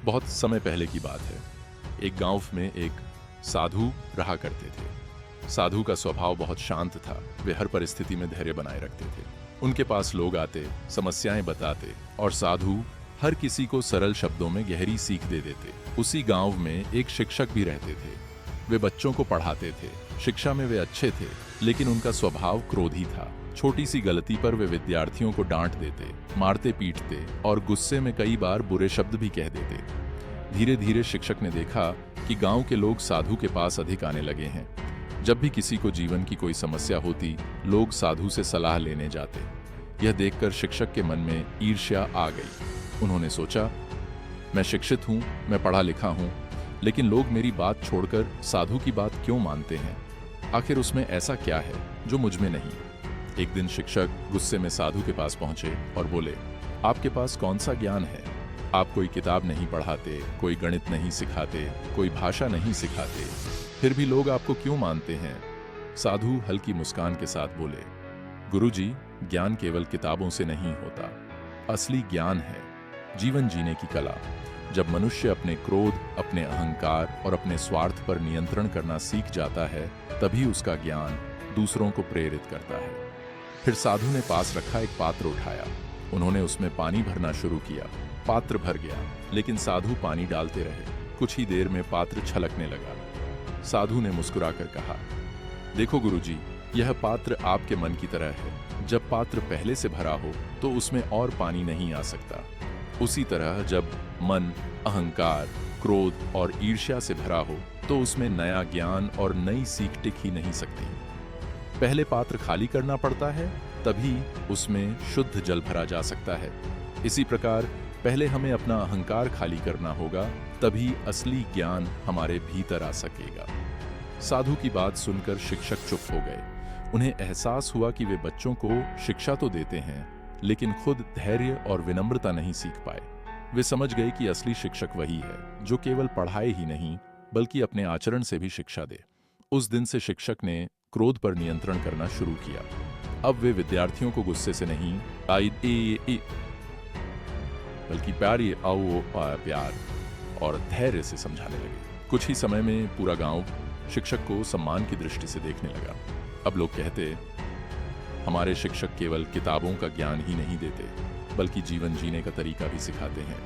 बहुत समय पहले की बात है। एक गांव में एक साधु रहा करते थे। साधु का स्वभाव बहुत शांत था। वे हर परिस्थिति में धैर्य बनाए रखते थे। उनके पास लोग आते, समस्याएं बताते और साधु हर किसी को सरल शब्दों में गहरी सीख दे देते। उसी गांव में एक शिक्षक भी रहते थे। वे बच्चों को पढ़ाते थे। शिक्षा में वे अच्छे थे, लेकिन उनका स्वभाव क्रोधी था। छोटी सी गलती पर वे विद्यार्थियों को डांट देते, मारते पीटते और गुस्से में कई बार बुरे शब्द भी कह देते। धीरे धीरे शिक्षक ने देखा कि गांव के लोग साधु के पास अधिक आने लगे हैं। जब भी किसी को जीवन की कोई समस्या होती, लोग साधु से सलाह लेने जाते। यह देखकर शिक्षक के मन में ईर्ष्या आ गई। उन्होंने सोचा, मैं शिक्षित हूं, मैं पढ़ा लिखा हूं, लेकिन लोग मेरी बात छोड़कर साधु की बात क्यों मानते हैं? आखिर उसमें ऐसा क्या है जो मुझ में नहीं? एक दिन शिक्षक गुस्से में साधु के पास पहुंचे और बोले, आपके पास कौन सा ज्ञान है? आप कोई किताब नहीं पढ़ाते, कोई गणित नहीं सिखाते, कोई भाषा नहीं सिखाते, फिर भी लोग आपको क्यों मानते हैं? साधु हल्की मुस्कान के साथ बोले, गुरुजी, ज्ञान केवल किताबों से नहीं होता। असली ज्ञान है जीवन जीने की कला। जब मनुष्य अपने क्रोध, अपने अहंकार और अपने स्वार्थ पर नियंत्रण करना सीख जाता है, तभी उसका ज्ञान दूसरों को प्रेरित करता है। फिर साधु ने पास रखा एक पात्र उठाया। उन्होंने उसमें पानी भरना शुरू किया। पात्र भर गया, लेकिन साधु पानी डालते रहे। कुछ ही देर में पात्र छलकने लगा। साधु ने मुस्कुराकर कहा, देखो गुरुजी, यह पात्र आपके मन की तरह है। जब पात्र पहले से भरा हो तो उसमें और पानी नहीं आ सकता। उसी तरह जब मन अहंकार, क्रोध और ईर्ष्या से भरा हो तो उसमें नया ज्ञान और नई सीख टिक ही नहीं सकती। पहले पात्र खाली करना पड़ता है, तभी उसमें शुद्ध जल भरा जा सकता है। इसी प्रकार पहले हमें अपना अहंकार खाली करना होगा, तभी असली ज्ञान हमारे भीतर आ सकेगा। साधु की बात सुनकर शिक्षक चुप हो गए। उन्हें एहसास हुआ कि वे बच्चों को शिक्षा तो देते हैं, लेकिन खुद धैर्य और विनम्रता नहीं सीख पाए। वे समझ गए कि असली शिक्षक वही है जो केवल पढ़ाए ही नहीं, बल्कि अपने आचरण से भी शिक्षा दे। उस दिन से शिक्षक ने क्रोध पर नियंत्रण करना शुरू किया। अब वे विद्यार्थियों को गुस्से से नहीं बल्कि प्यार और धैर्य से समझाने लगे। कुछ ही समय में पूरा गांव शिक्षक को सम्मान की दृष्टि से देखने लगा। अब लोग कहते, हमारे शिक्षक केवल किताबों का ज्ञान ही नहीं देते, बल्कि जीवन जीने का तरीका भी सिखाते हैं।